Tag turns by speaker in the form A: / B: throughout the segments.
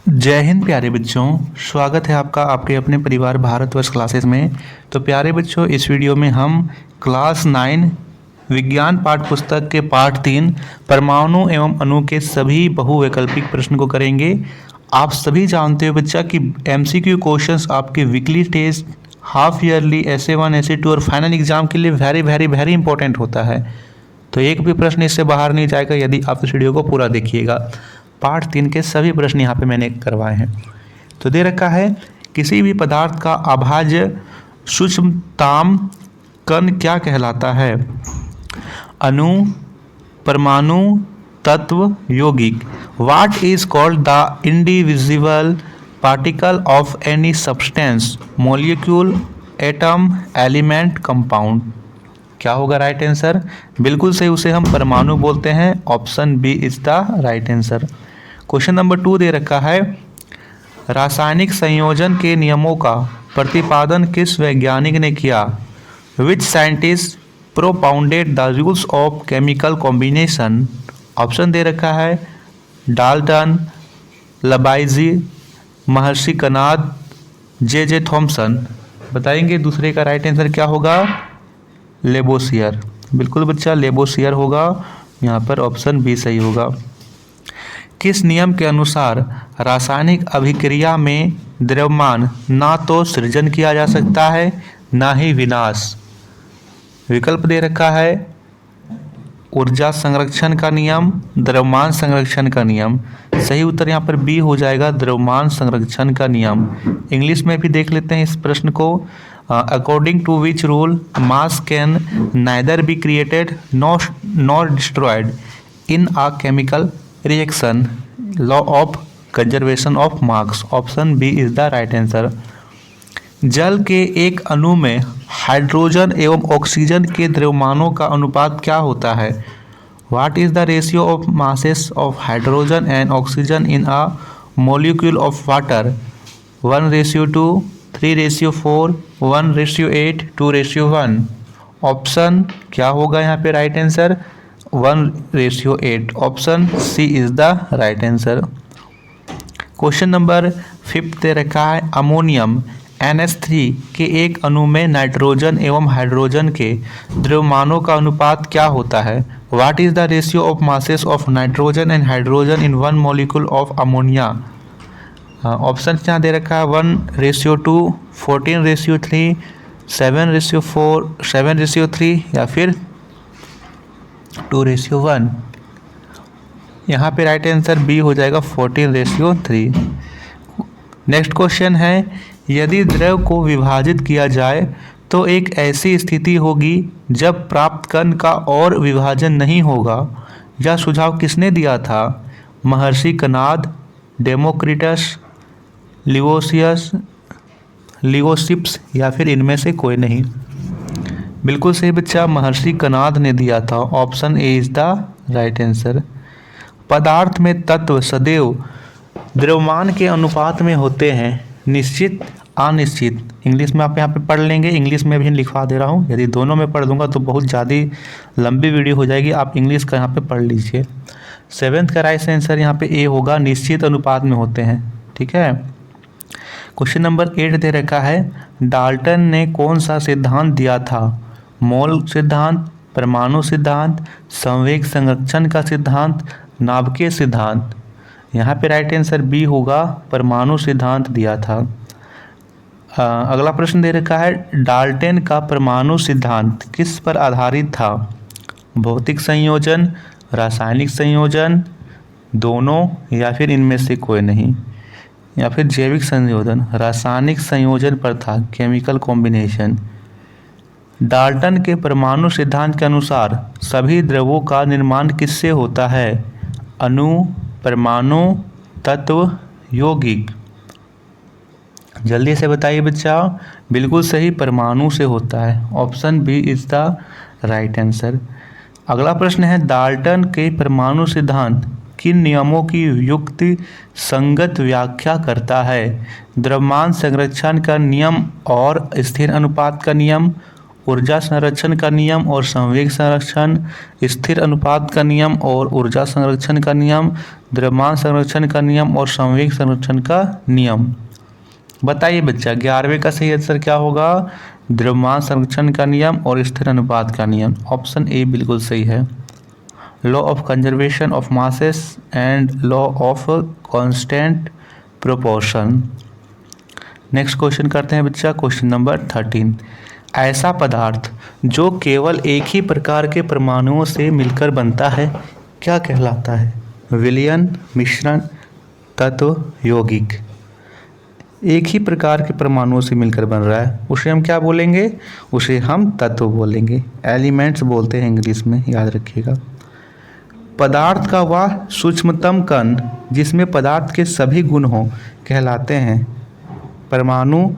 A: जय हिंद प्यारे बच्चों। स्वागत है आपका आपके अपने परिवार भारतवर्ष क्लासेस में। तो प्यारे बच्चों, इस वीडियो में हम क्लास 9 विज्ञान पाठ्य पुस्तक के पाठ 3 परमाणु एवं अणु के सभी बहुवैकल्पिक प्रश्न को करेंगे। आप सभी जानते हो बच्चा कि MCQ क्वेश्चंस आपके weekly test, half yearly, SA1 SA2 और फाइनल एग्जाम के लिए वेरी वेरी वेरी इंपॉर्टेंट होता है। तो एक भी प्रश्न इससे बाहर नहीं जाएगा यदि आप इस वीडियो को पूरा देखिएगा। पार्ट 3 के सभी प्रश्न यहाँ पे मैंने करवाए हैं। तो दे रखा है, किसी भी पदार्थ का अभाज्य सूक्ष्मतम कण क्या कहलाता है? अणु, परमाणु, तत्व, यौगिक। What is called the indivisible particle of any substance? Molecule, atom, element, compound. क्या होगा राइट आंसर? बिल्कुल सही, उसे हम परमाणु बोलते हैं। Option B is the right answer. Question number 2 दे रखा है, रासायनिक संयोजन के नियमों का प्रतिपादन किस वैज्ञानिक ने किया? Which scientist propounded the rules of chemical combination? Option दे रखा है, डाल्टन, लबाइजी, महर्षि कनाद, जे थॉमसन। बताएंगे दूसरे का राइट आंसर क्या होगा? लेबोसियर। बिल्कुल बच्चा, लेबोसियर होगा। यहाँ पर ऑप्शन बी सही होगा। किस नियम के अनुसार रासायनिक अभिक्रिया में द्रव्यमान ना तो सृजन किया जा सकता है ना ही विनाश? विकल्प दे रखा है, ऊर्जा संरक्षण का नियम, द्रव्यमान संरक्षण का नियम। सही उत्तर यहाँ पर बी हो जाएगा, द्रव्यमान संरक्षण का नियम। इंग्लिश में भी देख लेते हैं इस प्रश्न को। According to which rule mass can neither be created nor destroyed in a chemical reaction? Law of conservation of mass. Option B is the right answer. जल के एक अणु में हाइड्रोजन एवं ऑक्सीजन के द्रव्यमानों का अनुपात क्या होता है? What is the ratio of masses of hydrogen and oxygen in a molecule of water? 1:2, 3:4, 1:8, 2:1। Option क्या होगा यहाँ पे right answer? 1:8। Option C is the right answer. Question number 5 दे रखा है, अमोनियम NH3 के एक अणु में नाइट्रोजन एवं हाइड्रोजन के द्रव्यमानों का अनुपात क्या होता है? What is the ratio of masses of nitrogen and hydrogen in one molecule of ammonia? Option यहाँ दे रखा है, 1:2, 14:3, 7:4, 7:3 या फिर 2:1। यहाँ पे राइट आंसर बी हो जाएगा, 14:3। नेक्स्ट क्वेश्चन है, यदि द्रव को विभाजित किया जाए तो एक ऐसी स्थिति होगी जब प्राप्त कण का और विभाजन नहीं होगा। यह सुझाव किसने दिया था? महर्षि कनाद, डेमोक्रिटस, लिवोसिप्स या फिर इनमें से कोई नहीं? बिल्कुल सही बच्चा, महर्षि कनाद ने दिया था। Option A is the right answer. पदार्थ में तत्व सदैव द्रव्यमान के अनुपात में होते हैं, निश्चित अनिश्चित। इंग्लिश में आप यहाँ पे पढ़ लेंगे, इंग्लिश में भी लिखवा दे रहा हूँ। यदि दोनों में पढ़ दूंगा तो बहुत ज़्यादा लंबी वीडियो हो जाएगी। आप इंग्लिश का यहाँ पे पढ़ लीजिए। 7th का राइट आंसर यहाँ पे ए होगा, निश्चित अनुपात में होते हैं। ठीक है। क्वेश्चन नंबर 8 दे रखा है, डाल्टन ने कौन सा सिद्धांत दिया था? मोल सिद्धांत, परमाणु सिद्धांत, संवेग संरक्षण का सिद्धांत, नाभिकीय सिद्धांत। यहाँ पे राइट आंसर बी होगा, परमाणु सिद्धांत दिया था। अगला प्रश्न दे रखा है, डाल्टन का परमाणु सिद्धांत किस पर आधारित था? भौतिक संयोजन, रासायनिक संयोजन, दोनों या फिर इनमें से कोई नहीं? या फिर जैविक संयोजन, रासायनिक संयोजन पर था, केमिकल कॉम्बिनेशन। डाल्टन के परमाणु सिद्धांत के अनुसार सभी द्रवों का निर्माण किससे होता है? अणु, परमाणु, तत्व, यौगिक। जल्दी से बताइए बच्चा। बिल्कुल सही, परमाणु से होता है। Option B is the right answer. अगला प्रश्न है, डाल्टन के परमाणु सिद्धांत किन नियमों की युक्ति संगत व्याख्या करता है? द्रव्यमान संरक्षण का नियम और स्थिर अनुपात का नियम, ऊर्जा संरक्षण का नियम और संवेग संरक्षण, स्थिर अनुपात का नियम और ऊर्जा संरक्षण का नियम, द्रव्यमान संरक्षण का नियम और संवेग संरक्षण का नियम। बताइए बच्चा 11वें का सही आंसर क्या होगा? द्रव्यमान संरक्षण का नियम और स्थिर अनुपात का नियम। ऑप्शन ए बिल्कुल सही है। Law of conservation of masses and law of constant proportion. Next question करते हैं बच्चा, क्वेश्चन नंबर 13। ऐसा पदार्थ जो केवल एक ही प्रकार के परमाणुओं से मिलकर बनता है क्या कहलाता है? विलयन, मिश्रण, तत्व, यौगिक। एक ही प्रकार के परमाणुओं से मिलकर बन रहा है, उसे हम क्या बोलेंगे? उसे हम तत्व बोलेंगे, एलिमेंट्स बोलते हैं इंग्लिश में, याद रखिएगा। पदार्थ का वह सूक्ष्मतम कण जिसमें पदार्थ के सभी गुण हों कहलाते हैं परमाणु,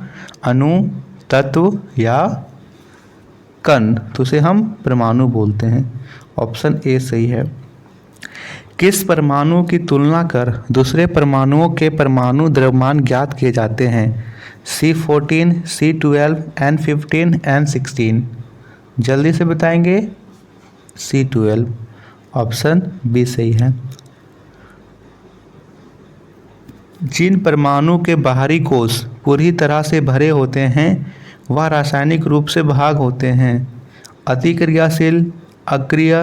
A: अणु, तत्व या कण, तो उसे हम परमाणु बोलते हैं। ऑप्शन ए सही है। किस परमाणु की तुलना कर दूसरे परमाणुओं के परमाणु द्रव्यमान ज्ञात किए जाते हैं? C14, C12, N15, N16। जल्दी से बताएंगे। C12। ऑप्शन बी सही है। जिन परमाणु के बाहरी कोश पूरी तरह से भरे होते हैं वह रासायनिक रूप से भाग होते हैं। अतिक्रियाशील, अक्रिय,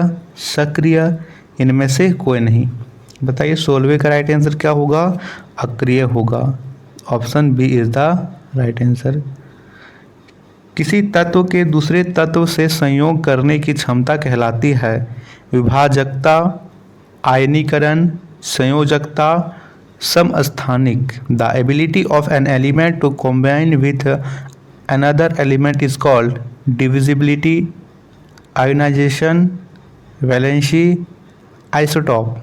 A: सक्रिय, इनमें से कोई नहीं। बताइए 16वें का राइट आंसर क्या होगा? अक्रिय होगा। Option B is the right answer. किसी तत्व के दूसरे तत्व से संयोग करने की क्षमता कहलाती है विभाजकता, आयनीकरण, संयोजकता, समस्थानिक। The ability of an element to combine with another element is called divisibility, ionisation, valency, isotope.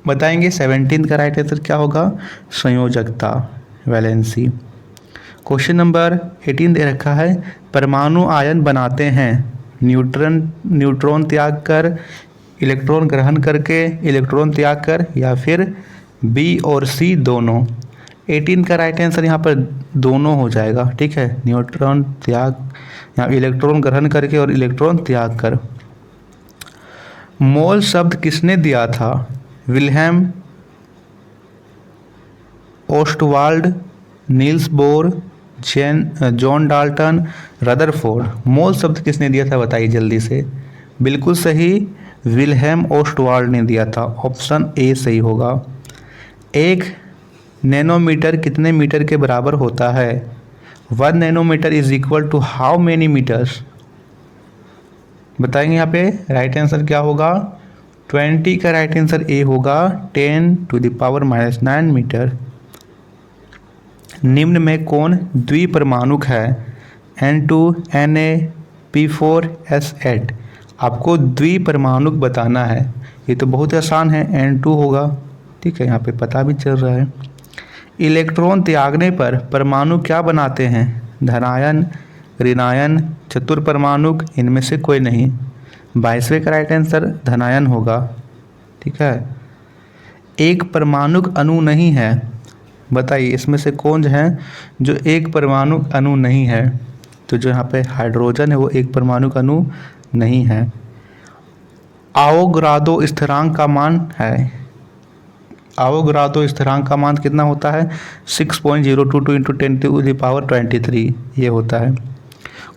A: बताएंगे 17 का राइट आंसर क्या होगा? संयोजकता, वैलेंसी। क्वेश्चन नंबर 18 दे रखा है, परमाणु आयन बनाते हैं न्यूट्रॉन त्याग कर, इलेक्ट्रॉन ग्रहण करके, इलेक्ट्रॉन त्याग कर, या फिर बी और सी दोनों। 18 का राइट आंसर यहाँ पर दोनों हो जाएगा, ठीक है। न्यूट्रॉन त्याग, यहाँ इलेक्ट्रॉन ग्रहण करके और इलेक्ट्रॉन त्याग कर। मोल शब्द किसने दिया था? Wilhelm Ostwald, Niels Bohr, John Dalton, Rutherford. Mole शब्द किसने दिया था बताइए जल्दी से। बिल्कुल सही, विल्हेम ओस्टवाल्ड ने दिया था। ऑप्शन ए सही होगा। 1 नैनोमीटर कितने मीटर के बराबर होता है? 1 nanometre is equal to how many metres? बताएंगे यहाँ पे राइट आंसर क्या होगा? 20 का राइट आंसर ए होगा, 10⁻⁻9 मीटर। निम्न में कौन द्विपरमाणुक है? N2, Na, P4, S8। आपको द्विपरमाणुक बताना है, ये तो बहुत आसान है, N2 होगा, ठीक है, यहाँ पे पता भी चल रहा है। इलेक्ट्रॉन त्यागने पर परमाणु क्या बनाते हैं? धनायन, ऋणायन, चतुर्परमाणुक, इनमें से कोई नहीं। 22वें का राइट आंसर धनायन होगा, ठीक है। एक परमाणुक अणु नहीं है, बताइए इसमें से कौन है जो एक परमाणुक अणु नहीं है? तो जो यहाँ पे हाइड्रोजन है वो एक परमाणुक अणु नहीं है। आवोगाद्रो स्थिरांक का मान है, आवोगाद्रो स्थिरांक का मान कितना होता है? 6.022 × 10⁻23 ये होता है।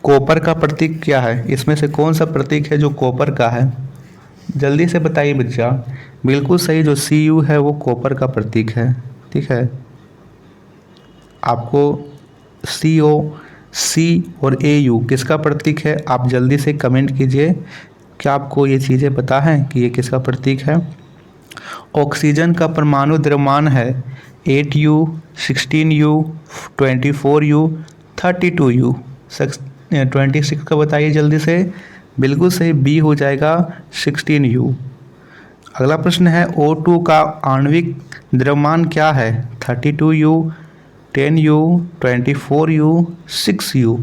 A: कॉपर का प्रतीक क्या है? इसमें से कौन सा प्रतीक है जो कॉपर का है? जल्दी से बताइए बच्चा। बिल्कुल सही, जो Cu है वो कॉपर का प्रतीक है, ठीक है। आपको CO, C और Au किसका प्रतीक है? आप जल्दी से कमेंट कीजिए, क्या आपको ये चीज़ें पता हैं कि ये किसका प्रतीक है? ऑक्सीजन का परमाणु द्रव्यमान है 8U, 16U, 24U, 32U। 26 का बताइए जल्दी से। बिल्कुल सही, बी हो जाएगा 16U। अगला प्रश्न है O2 का आणविक द्रव्यमान क्या है? 32U, 10U, 24U, 6U।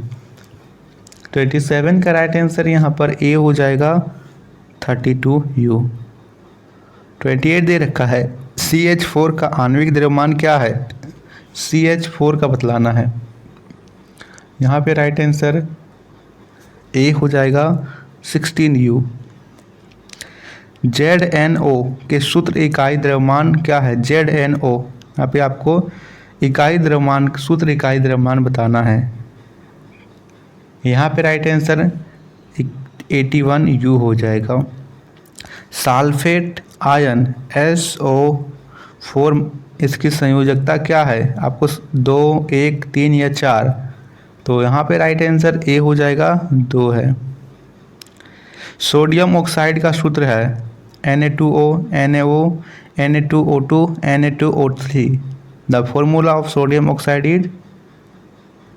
A: 27 का राइट आंसर यहाँ पर ए हो जाएगा 32U। 28 दे रखा है CH4 का आणविक द्रव्यमान क्या है? CH4 का बतलाना है। यहाँ पे राइट आंसर ए हो जाएगा 16U। ZnO के सूत्र इकाई द्रव्यमान क्या है? ZnO यहाँ पे आपको इकाई द्रव्यमान सूत्र इकाई द्रव्यमान बताना है। यहाँ पे राइट आंसर 81U हो जाएगा। सल्फेट आयन SO4 इसकी संयोजकता क्या है? आपको 2, 1, 3 या 4, तो यहाँ पे राइट आंसर ए हो जाएगा 2 है। सोडियम ऑक्साइड का सूत्र है Na2O, NaO, Na2O2, Na2O3। The formula of sodium oxide is,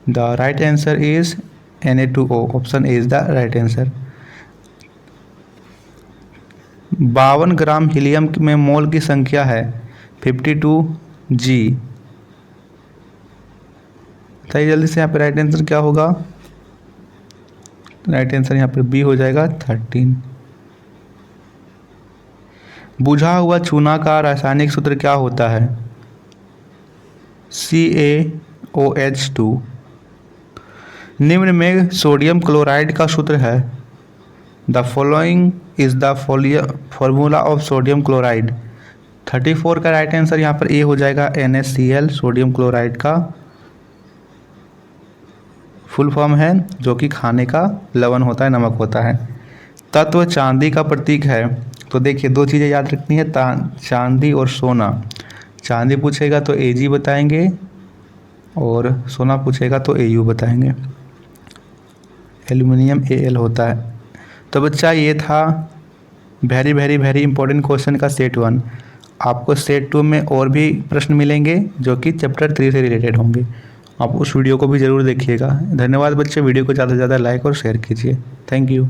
A: the right answer is Na2O। Option A is the right answer. 52 gram helium में मोल की संख्या है 52G। बताइए जल्दी से यहाँ पे राइट आंसर क्या होगा? राइट आंसर यहाँ पर बी हो जाएगा 13। बुझा हुआ चूना का रासायनिक सूत्र क्या होता है? CaOH2। निम्न में सोडियम क्लोराइड का सूत्र है। The following is the formula of sodium chloride. 34 का राइट आंसर यहाँ पर ए हो जाएगा NaCl। सोडियम क्लोराइड का फुल फॉर्म है, जो कि खाने का लवण होता है, नमक होता है। तत्व चांदी का प्रतीक है। तो देखिए 2 चीज़ें याद रखनी है, चांदी और सोना। चांदी पूछेगा तो Ag बताएंगे और सोना पूछेगा तो Au बताएंगे। एल्युमिनियम Al होता है। तो बच्चा ये था very very very important question का सेट 1। आपको सेट 2 में और भी प्रश्न मिलेंगे जो कि चैप्टर 3 से रिलेटेड होंगे। आप उस वीडियो को भी ज़रूर देखिएगा। धन्यवाद बच्चे। वीडियो को ज़्यादा से ज़्यादा लाइक और शेयर कीजिए। Thank you.